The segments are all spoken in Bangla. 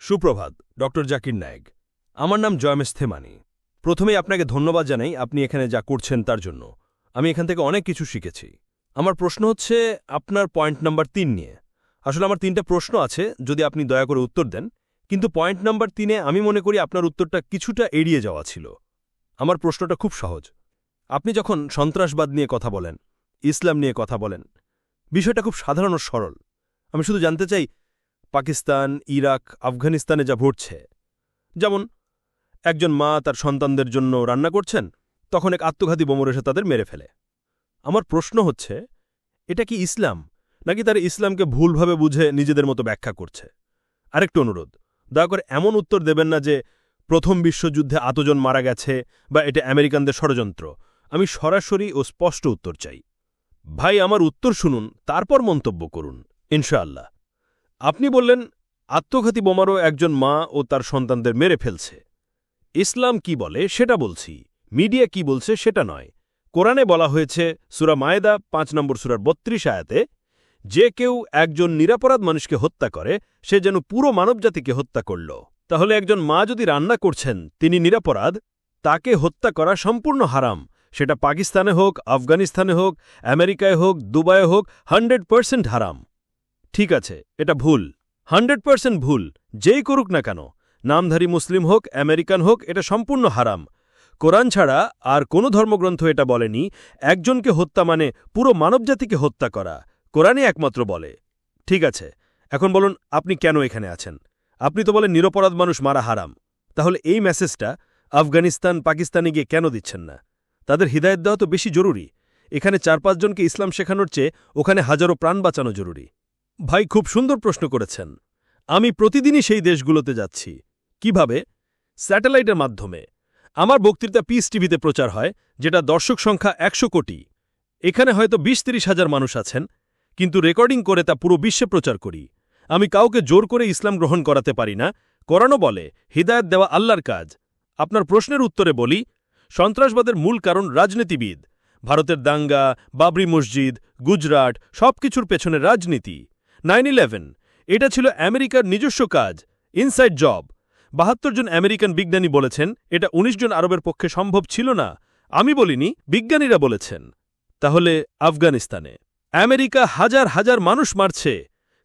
সুপ্রভাত, ডক্টর জাকির নায়েক। আমার নাম জয়মেশ থেমানি। প্রথমেই আপনাকে ধন্যবাদ জানাই আপনি এখানে যা করছেন তার জন্য। আমি এখান থেকে অনেক কিছু শিখেছি। আমার প্রশ্ন হচ্ছে আপনার পয়েন্ট নাম্বার ৩ নিয়ে। আসলে আমার ৩টা প্রশ্ন আছে, যদি আপনি দয়া করে উত্তর দেন। কিন্তু পয়েন্ট নাম্বার ৩-এ আমি মনে করি আপনার উত্তরটা কিছুটা এড়িয়ে যাওয়া ছিল। আমার প্রশ্নটা খুব সহজ। আপনি যখন সন্ত্রাসবাদ নিয়ে কথা বলেন, ইসলাম নিয়ে কথা বলেন, বিষয়টা খুব সাধারণ ও সরল। আমি শুধু জানতে চাই, পাকিস্তান, ইরাক, আফগানিস্তানে যা ঘটছে, যেমন একজন মা তার সন্তানদের জন্য রান্না করছেন, তখন এক আত্মঘাতী বোমর এসে তাদের মেরে ফেলে। আমার প্রশ্ন হচ্ছে, এটা কি ইসলাম, নাকি তারা ইসলামকে ভুলভাবে বুঝে নিজেদের মতো ব্যাখ্যা করছে? আরেকটু অনুরোধ, দয়া করে এমন উত্তর দেবেন না যে প্রথম বিশ্বযুদ্ধে এতজন মারা গেছে বা এটা আমেরিকানদের ষড়যন্ত্র। আমি সরাসরি ও স্পষ্ট উত্তর চাই। ভাই, আমার উত্তর শুনুন, তারপর মন্তব্য করুন, ইনশাআল্লাহ। আপনি বললেন আত্মঘাতী বোমারও একজন মা ও তার সন্তানদের মেরে ফেলছে। ইসলাম কি বলে সেটা বলছি, মিডিয়া কি বলছে সেটা নয়। কোরআনে বলা হয়েছে সূরা মায়েদা ৫ নম্বর সূরার ৩২ আয়াতে, যে কেউ একজন নিরাপরাধ মানুষকে হত্যা করে সে যেন পুরো মানবজাতিকে হত্যা করল। তাহলে একজন মা যদি রান্না করছেন, তিনি নিরাপরাধ, তাকে হত্যা করা সম্পূর্ণ হারাম। সেটা পাকিস্তানে হোক, আফগানিস্তানে হোক, আমেরিকায় হোক, দুবাইয়ে হোক, 100% হারাম। ঠিক আছে, এটা ভুল, 100% ভুল। যেই করুক না কেন, নামধারী মুসলিম হোক, আমেরিকান হোক, এটা সম্পূর্ণ হারাম। কোরআন ছাড়া আর কোনো ধর্মগ্রন্থ এটা বলেনি একজনকে হত্যা মানে পুরো মানবজাতিকে হত্যা করা। কোরআনই একমাত্র বলে। ঠিক আছে, এখন বলুন আপনি কেন এখানে আছেন? আপনি তো বলেন নিরপরাধ মানুষ মারা হারাম। তাহলে এই মেসেজটা আফগানিস্তান, পাকিস্তানে গিয়ে কেন দিচ্ছেন না? তাদের হিদায়ত দেওয়া তো বেশি জরুরি। এখানে ৪-৫ জনকে ইসলাম শেখানোর চেয়ে ওখানে হাজারো প্রাণ বাঁচানো জরুরি। ভাই, খুব সুন্দর প্রশ্ন করেছেন। আমি প্রতিদিনই সেই দেশগুলোতে যাচ্ছি। কিভাবে? স্যাটেলাইটের মাধ্যমে। আমার বক্তৃতা পিস টিভিতে প্রচার হয়, যেটা দর্শক সংখ্যা ১০০ কোটি। এখানে হয়তো ২০-৩০ হাজার মানুষ আছেন, কিন্তু রেকর্ডিং করে তা পুরো বিশ্বে প্রচার করি। আমি কাউকে জোর করে ইসলাম গ্রহণ করাতে পারি না। কোরআনও বলে হিদায়াত দেওয়া আল্লাহর কাজ। আপনার প্রশ্নের উত্তরে বলি, সন্ত্রাসবাদের মূল কারণ রাজনীতিবিদ। ভারতের দাঙ্গা, বাবরি মসজিদ, গুজরাট, সবকিছুর পেছনে রাজনীতি। 9/11 এটা ছিল আমেরিকার নিজস্ব কাজ, ইনসাইড জব। ৭২ জন আমেরিকান বিজ্ঞানী বলেছেন এটা ১৯ জন আরবের পক্ষে সম্ভব ছিল না। আমি বলিনি, বিজ্ঞানীরা বলেছেন। তাহলে আফগানিস্তানে আমেরিকা হাজার হাজার মানুষ মারছে,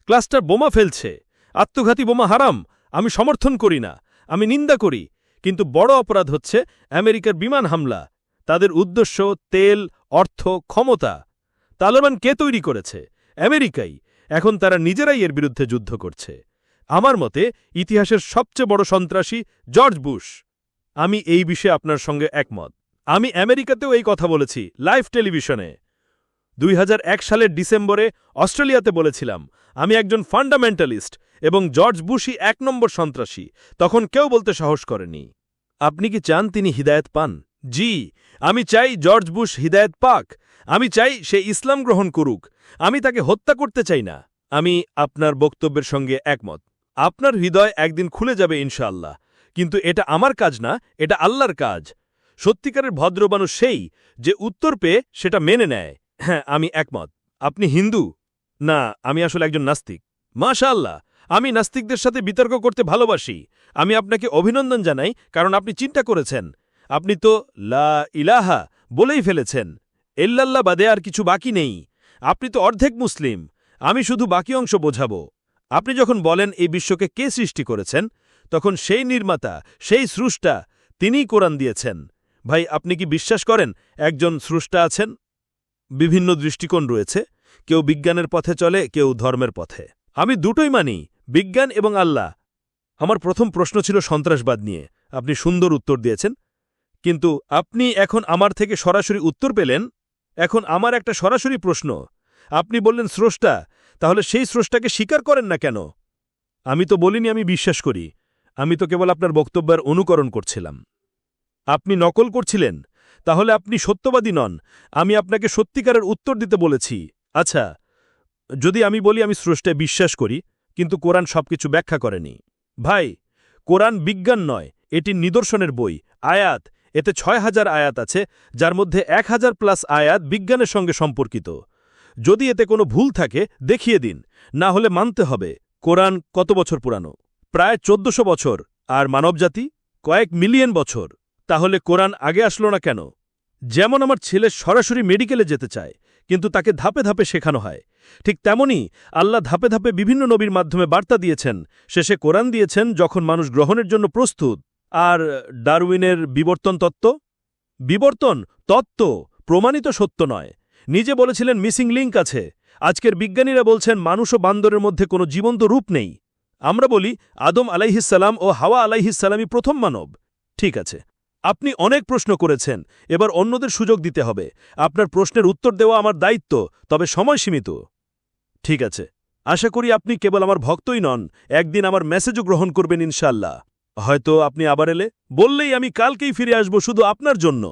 ক্লাস্টার বোমা ফেলছে। আত্মঘাতী বোমা হারাম, আমি সমর্থন করি না, আমি নিন্দা করি। কিন্তু বড় অপরাধ হচ্ছে আমেরিকার বিমান হামলা। তাদের উদ্দেশ্য তেল, অর্থ, ক্ষমতা। তালেবান কে তৈরি করেছে? আমেরিকাই। এখন তারা নিজেরাই এর বিরুদ্ধে যুদ্ধ করছে। আমার মতে ইতিহাসের সবচেয়ে বড় সন্ত্রাসী জর্জ বুশ। আমি এই বিষয়ে আপনার সঙ্গে একমত। আমি আমেরিকাতেও এই কথা বলেছি, লাইভ টেলিভিশনে। ২০০১ সালের ডিসেম্বরে অস্ট্রেলিয়াতে বলেছিলাম আমি একজন ফান্ডামেন্টালিস্ট এবং জর্জ বুশই ১ নম্বর সন্ত্রাসী। তখন কেউ বলতে সাহস করেনি। আপনি কি চান তিনি হিদায়াত পান? জি, আমি চাই জর্জ বুশ হিদায়াত পাক। আমি চাই সে ইসলাম গ্রহণ করুক। আমি তাকে হত্যা করতে চাই না। আমি আপনার বক্তব্যের সঙ্গে একমত। আপনার হৃদয় একদিন খুলে যাবে ইনশাআল্লাহ। কিন্তু এটা আমার কাজ না, এটা আল্লাহর কাজ। সত্যিকারের ভদ্র মানুষ সেই যে উত্তর পেয়ে সেটা মেনে নেয়। হ্যাঁ, আমি একমত। আপনি হিন্দু? না, আমি আসলে একজন নাস্তিক। মাশাআল্লাহ, আমি নাস্তিকদের সাথে বিতর্ক করতে ভালোবাসি। আমি আপনাকে অভিনন্দন জানাই, কারণ আপনি চিন্তা করেছেন। আপনি তো লা ইলাহা বলেই ফেলেছেন। ইল্লাল্লাহ বাদে আর কিছু বাকি নেই। আপনি তো অর্ধেক মুসলিম। আমি শুধু বাকি অংশ বোঝাবো। আপনি যখন বলেন এই বিশ্বকে কে সৃষ্টি করেছেন, তখন সেই নির্মাতা, সেই স্রষ্টা, তিনিই কোরআন দিয়েছেন। ভাই, আপনি কি বিশ্বাস করেন একজন স্রষ্টা আছেন? বিভিন্ন দৃষ্টিকোণ রয়েছে। কেউ বিজ্ঞানের পথে চলে, কেউ ধর্মের পথে। আমি দুটোই মানি, বিজ্ঞান এবং আল্লাহ। আমার প্রথম প্রশ্ন ছিল সন্ত্রাসবাদ নিয়ে। আপনি সুন্দর উত্তর দিয়েছেন, কিন্তু আপনি এখন আমার থেকে সরাসরি উত্তর পেলেন। এখন আমার একটা সরাসরি প্রশ্ন। আপনি বললেন স্রষ্টা, তাহলে সেই স্রষ্টাকে স্বীকার করেন না কেন? আমি তো বলিনি আমি বিশ্বাস করি। আমি তো কেবল আপনার বক্তব্যের অনুকরণ করছিলাম। আপনি নকল করছিলেন, তাহলে আপনি সত্যবাদী নন। আমি আপনাকে সত্যিকারের উত্তর দিতে বলেছি। আচ্ছা, যদি আমি বলি আমি স্রষ্টায় বিশ্বাস করি, কিন্তু কোরআন সবকিছু ব্যাখ্যা করেনি। ভাই, কোরআন বিজ্ঞান নয়, এটি নিদর্শনের বই, আয়াত। এতে ৬,০০০ আয়াত আছে, যার মধ্যে ১,০০০+ আয়াত বিজ্ঞানের সঙ্গে সম্পর্কিত। যদি এতে কোনো ভুল থাকে দেখিয়ে দিন, না হলে মানতে হবে। কোরআন কত বছর পুরানো? প্রায় ১৪০০ বছর, আর মানবজাতি কয়েক মিলিয়ন বছর। তাহলে কোরআন আগে আসলো না কেন? যেমন আমার ছেলে সরাসরি মেডিকেলে যেতে চায়, কিন্তু তাকে ধাপে ধাপে শেখানো হয়, ঠিক তেমনি আল্লাহ ধাপে ধাপে বিভিন্ন নবীর মাধ্যমে বার্তা দিয়েছেন, শেষে কোরআন দিয়েছেন যখন মানুষ গ্রহণের জন্য প্রস্তুত। আর ডারউইনের বিবর্তন তত্ত্ব? বিবর্তন তত্ত্ব প্রমাণিত সত্য নয়। নিজে বলেছিলেন মিসিং লিঙ্ক আছে। আজকের বিজ্ঞানীরা বলছেন মানুষ ও বান্দরের মধ্যে কোনো জীবন্ত রূপ নেই। আমরা বলি আদম আলাইহিসসালাম ও হাওয়া আলাইহিসসালামই প্রথম মানব। ঠিক আছে, আপনি অনেক প্রশ্ন করেছেন, এবার অন্যদের সুযোগ দিতে হবে। আপনার প্রশ্নের উত্তর দেওয়া আমার দায়িত্ব, তবে সময় সীমিত। ঠিক আছে, আশা করি আপনি কেবল আমার ভক্তই নন, একদিন আমার মেসেজও গ্রহণ করবেন ইনশাল্লাহ। হয়তো আপনি আবার এলে বললেই আমি কালকেই ফিরে আসব শুধু আপনার জন্য।